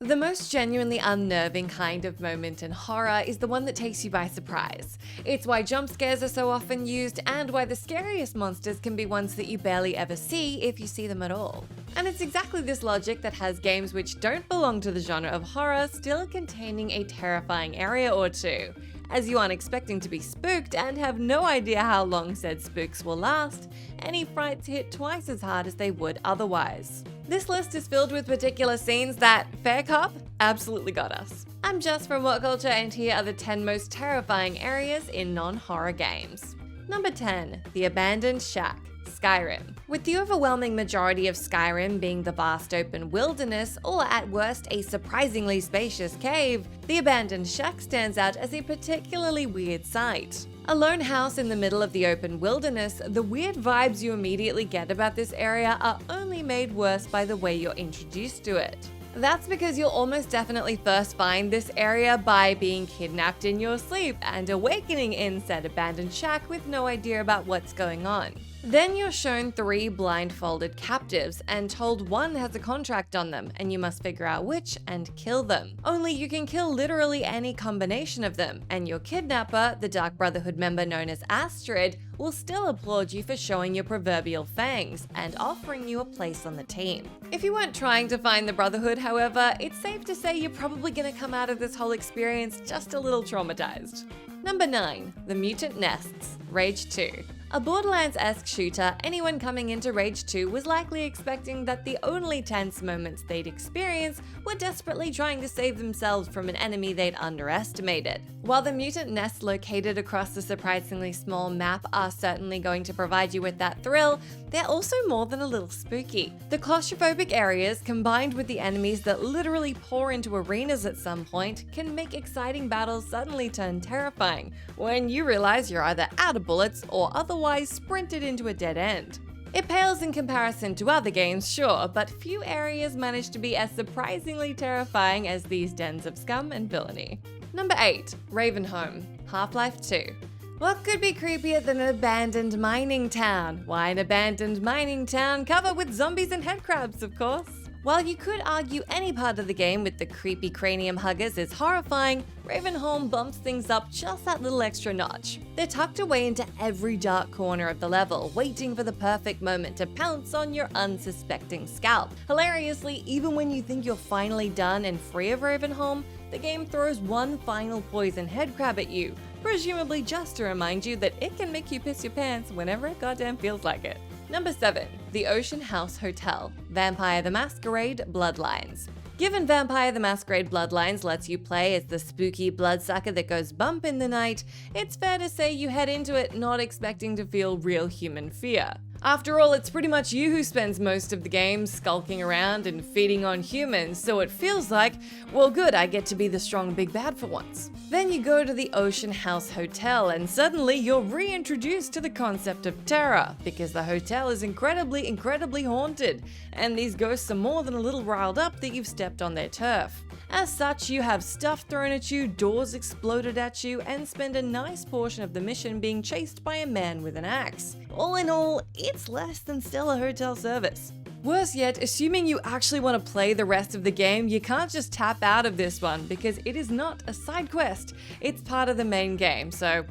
The most genuinely unnerving kind of moment in horror is the one that takes you by surprise. It's why jump scares are so often used, and why the scariest monsters can be ones that you barely ever see if you see them at all. And it's exactly this logic that has games which don't belong to the genre of horror still containing a terrifying area or two, as you aren't expecting to be spooked and have no idea how long said spooks will last. Any frights hit twice as hard as they would otherwise. This list is filled with particular scenes that, fair cop, absolutely got us. I'm Jess from What Culture, and here are the 10 most terrifying areas in non-horror games. Number 10. The Abandoned Shack, Skyrim. With the overwhelming majority of Skyrim being the vast open wilderness, or at worst a surprisingly spacious cave, the Abandoned Shack stands out as a particularly weird sight. A lone house in the middle of the open wilderness, the weird vibes you immediately get about this area are only made worse by the way you're introduced to it. That's because you'll almost definitely first find this area by being kidnapped in your sleep and awakening in said abandoned shack with no idea about what's going on. Then you're shown 3 blindfolded captives and told one has a contract on them, and you must figure out which and kill them. Only you can kill literally any combination of them, and your kidnapper, the Dark Brotherhood member known as Astrid, will still applaud you for showing your proverbial fangs and offering you a place on the team. If you weren't trying to find the Brotherhood, however, it's safe to say you're probably gonna come out of this whole experience just a little traumatized. Number 9. The Mutant Nests, Rage 2. A Borderlands-esque shooter, anyone coming into Rage 2 was likely expecting that the only tense moments they'd experience were desperately trying to save themselves from an enemy they'd underestimated. While the mutant nests located across the surprisingly small map are certainly going to provide you with that thrill, they're also more than a little spooky. The claustrophobic areas, combined with the enemies that literally pour into arenas at some point, can make exciting battles suddenly turn terrifying when you realize you're either out of bullets or otherwise sprinted into a dead end. It pales in comparison to other games, sure, but few areas manage to be as surprisingly terrifying as these dens of scum and villainy. Number 8. Ravenholme, Half-Life 2. What could be creepier than an abandoned mining town? Why, an abandoned mining town covered with zombies and headcrabs, of course. While you could argue any part of the game with the creepy cranium huggers is horrifying, Ravenholme bumps things up just that little extra notch. They're tucked away into every dark corner of the level, waiting for the perfect moment to pounce on your unsuspecting scalp. Hilariously, even when you think you're finally done and free of Ravenholme, the game throws one final poison headcrab at you, presumably just to remind you that it can make you piss your pants whenever it goddamn feels like it. Number 7. The Ocean House Hotel, Vampire the Masquerade Bloodlines. Given Vampire the Masquerade Bloodlines lets you play as the spooky bloodsucker that goes bump in the night, it's fair to say you head into it not expecting to feel real human fear. After all, it's pretty much you who spends most of the game skulking around and feeding on humans, so it feels like, well good, I get to be the strong big bad for once. Then you go to the Ocean House Hotel and suddenly you're reintroduced to the concept of terror, because the hotel is incredibly haunted, and these ghosts are more than a little riled up that you've stepped on their turf. As such, you have stuff thrown at you, doors exploded at you, and spend a nice portion of the mission being chased by a man with an axe. All in all, it's less than stellar hotel service. Worse yet, assuming you actually want to play the rest of the game, you can't just tap out of this one because it is not a side quest, it's part of the main game, so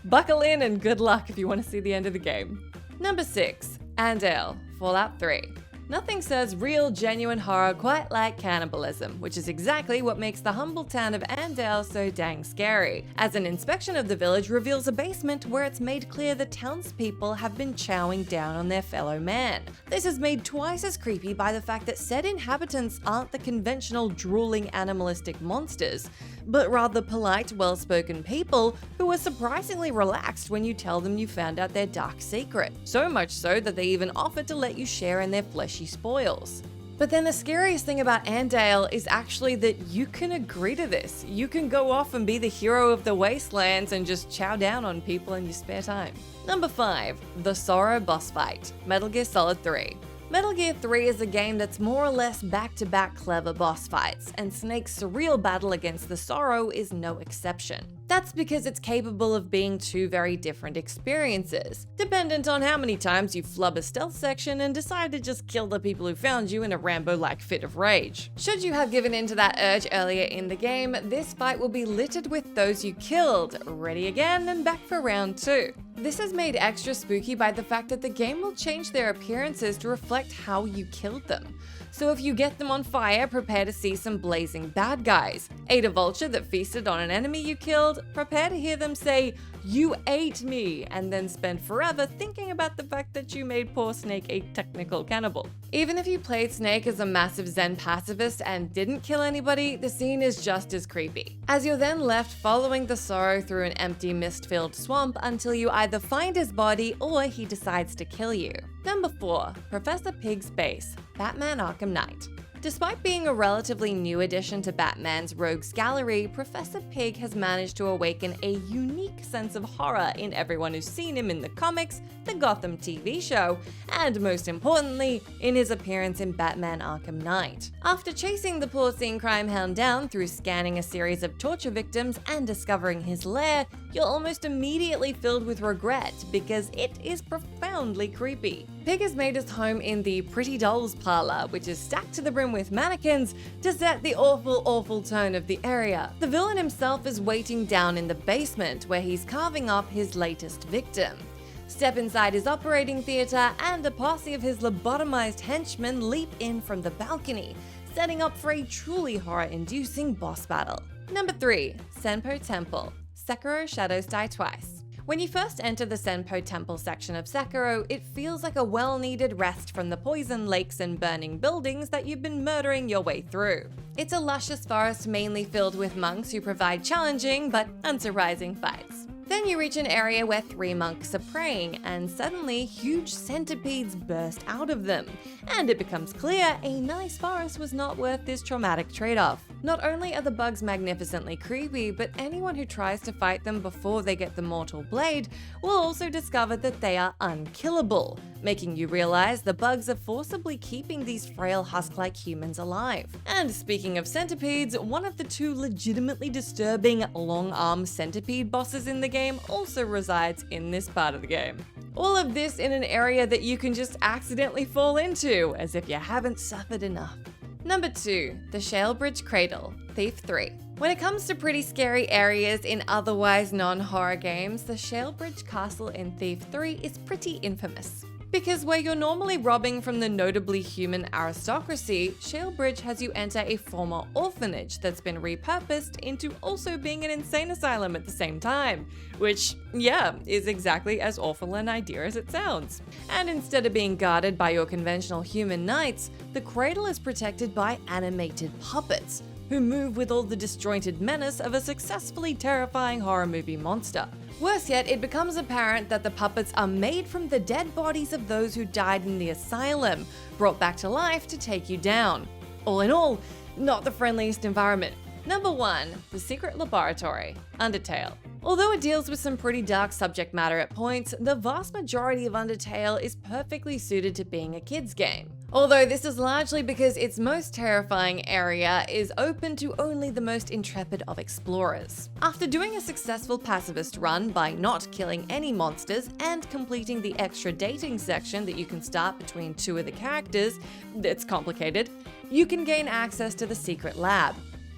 buckle in and good luck if you want to see the end of the game. Number 6. ANDALE, Fallout 3. Nothing says real, genuine horror quite like cannibalism, which is exactly what makes the humble town of ANDALE so dang scary, as an inspection of the village reveals a basement where it's made clear the townspeople have been chowing down on their fellow man. This is made twice as creepy by the fact that said inhabitants aren't the conventional drooling animalistic monsters, but rather polite, well-spoken people who are surprisingly relaxed when you tell them you found out their dark secret. So much so that they even offer to let you share in their fleshy spoils. But then the scariest thing about ANDALE is actually that you can agree to this. You can go off and be the hero of the wastelands and just chow down on people in your spare time. Number 5. The Sorrow Boss Fight, Metal Gear Solid 3. Metal Gear 3 is a game that's more or less back-to-back clever boss fights, and Snake's surreal battle against the Sorrow is no exception. That's because it's capable of being two very different experiences, dependent on how many times you flub a stealth section and decide to just kill the people who found you in a Rambo-like fit of rage. Should you have given in to that urge earlier in the game, this fight will be littered with those you killed, ready again and back for round 2. This is made extra spooky by the fact that the game will change their appearances to reflect how you killed them. So if you get them on fire, prepare to see some blazing bad guys. Ate a vulture that feasted on an enemy you killed, prepare to hear them say, "You ate me," and then spend forever thinking about the fact that you made poor Snake a technical cannibal. Even if you played Snake as a massive Zen pacifist and didn't kill anybody, the scene is just as creepy, as you're then left following the Sorrow through an empty mist-filled swamp until you either find his body or he decides to kill you. Number 4. Professor Pig's Base, Batman Arkham Knight. Despite being a relatively new addition to Batman's Rogues Gallery, Professor Pig has managed to awaken a unique sense of horror in everyone who's seen him in the comics, the Gotham TV show, and most importantly, in his appearance in Batman Arkham Knight. After chasing the porcine crime hound down through scanning a series of torture victims and discovering his lair, you're almost immediately filled with regret because it is profoundly creepy. Pig has made his home in the Pretty Dolls parlor, which is stacked to the brim with mannequins to set the awful tone of the area. The villain himself is waiting down in the basement where he's carving up his latest victim. Step inside his operating theater and a posse of his lobotomized henchmen leap in from the balcony, setting up for a truly horror-inducing boss battle. Number 3. Senpou Temple, Sekiro Shadows Die Twice. When you first enter the Senpou Temple section of Sekiro, it feels like a well-needed rest from the poison lakes and burning buildings that you've been murdering your way through. It's a luscious forest mainly filled with monks who provide challenging but unsurprising fights. Then you reach an area where 3 monks are praying, and suddenly huge centipedes burst out of them. And it becomes clear a nice forest was not worth this traumatic trade-off. Not only are the bugs magnificently creepy, but anyone who tries to fight them before they get the mortal blade will also discover that they are unkillable, making you realize the bugs are forcibly keeping these frail husk-like humans alive. And speaking of centipedes, one of the 2 legitimately disturbing long-arm centipede bosses in the game also resides in this part of the game. All of this in an area that you can just accidentally fall into, as if you haven't suffered enough. Number 2. The SHALEBRIDGE Cradle, Thief 3. When it comes to pretty scary areas in otherwise non-horror games, the SHALEBRIDGE Castle in Thief 3 is pretty infamous. Because where you're normally robbing from the notably human aristocracy, SHALEBRIDGE has you enter a former orphanage that's been repurposed into also being an insane asylum at the same time. Which, yeah, is exactly as awful an idea as it sounds. And instead of being guarded by your conventional human knights, the cradle is protected by animated puppets, who move with all the disjointed menace of a successfully terrifying horror movie monster. Worse yet, it becomes apparent that the puppets are made from the dead bodies of those who died in the asylum, brought back to life to take you down. All in all, not the friendliest environment. Number 1. The Secret Laboratory, Undertale. Although it deals with some pretty dark subject matter at points, the vast majority of Undertale is perfectly suited to being a kid's game. Although this is largely because its most terrifying area is open to only the most intrepid of explorers. After doing a successful pacifist run by not killing any monsters and completing the extra dating section that you can start between 2 of the characters, it's complicated, you can gain access to the secret lab.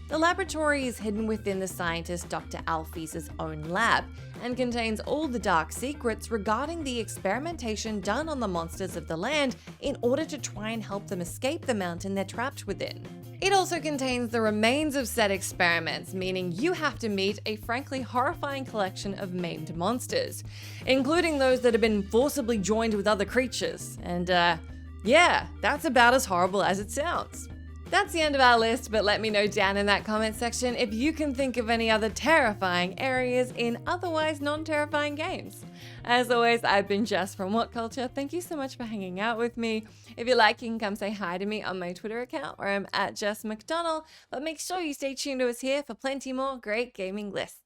The laboratory is hidden within the scientist Dr. Alphys' own lab and contains all the dark secrets regarding the experimentation done on the monsters of the land in order to try and help them escape the mountain they're trapped within. It also contains the remains of said experiments, meaning you have to meet a frankly horrifying collection of maimed monsters, including those that have been forcibly joined with other creatures. And yeah, that's about as horrible as it sounds. That's the end of our list, but let me know down in that comment section if you can think of any other terrifying areas in otherwise non-terrifying games. As always, I've been Jess from What Culture. Thank you so much for hanging out with me. If you like, you can come say hi to me on my Twitter account where I'm at Jess McDonald, but make sure you stay tuned to us here for plenty more great gaming lists.